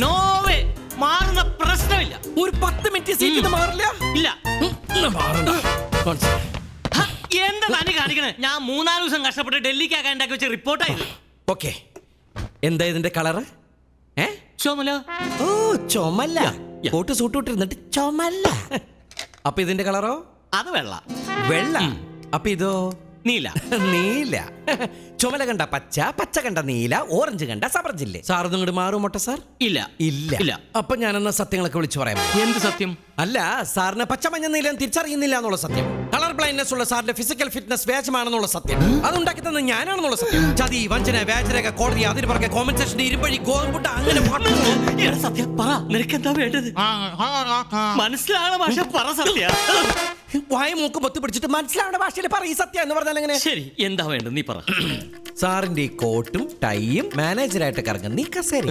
No way മാറുന്ന പ്രശ്നമില്ല. ഒരു 10 മിനിറ്റ് സീറ്റ് മാറില്ല. ഇല്ല. മാറണ്ട. എന്താ തനി കാണിക്കണേ? ഞാൻ 3-4 ദിവസം കഷ്ടപ്പെട്ട് ഡൽഹിക്കാക്കാൻ ഉണ്ടാക്കി വെച്ച റിപ്പോർട്ടായത്. ഓക്കെ, എന്താ ഇതിന്റെ കളറ്? ചുമല. ഓ ചുമല്ല. കോട്ട് സൂട്ട് ഇട്ടിരുന്നിട്ട് ചുമല്ല. അപ്പൊ ഇതിന്റെ കളറോ? അത് വെള്ള. വെള്ള. അപ്പൊ ഇതോ? നീല. നീല. ചുമല കണ്ട പച്ച, പച്ച കണ്ട നീല, ഓറഞ്ച് കണ്ട സബർജില്ലേ. സാർ ഇങ്ങോട്ട് മാറും മൊട്ട സാർ? ഇല്ല. ഇല്ല. അപ്പൊ ഞാനെന്നാ സത്യങ്ങളൊക്കെ വിളിച്ചു പറയാം. എന്ത് സത്യം? അല്ല, സാറിന് പച്ച മഞ്ഞ നീലം തിരിച്ചറിയുന്നില്ല എന്നുള്ള സത്യം. കളർ ബ്ലൈൻഡ്നെസ് ഉള്ള സാറിന്റെ ഫിസിക്കൽ ഫിറ്റ്നസ് വ്യാജമാണെന്നുള്ള സത്യം. അതുണ്ടാക്കി തന്നെ ഞാനാണെന്നുള്ള സത്യം. ചതി, വഞ്ചന, വ്യാജരേഖ, കോടതി, അതിന് പറഞ്ഞ കോമ്പൻസേഷൻ, ഇരുമ്പഴി, ഗോതമ്പുട്ട, അങ്ങനെ സത്യം പറ. നിനക്ക് എന്താ വേണ്ടത്? മനസ്സിലാണ് ഭാഷ. പറ സത്യ. വായ മൂക്ക് പൊത്തി പിടിച്ചിട്ട് മനസ്സിലാവുന്ന ഭാഷയിൽ പറയും സത്യം എന്ന് പറഞ്ഞാൽ എങ്ങനെ? ശരി, എന്താ വേണ്ടത് നീ പറ. സാറിന്റെ ഈ കോട്ടും ടൈയും മാനേജറായിട്ട് കറങ്ങുന്ന നീ കസേര.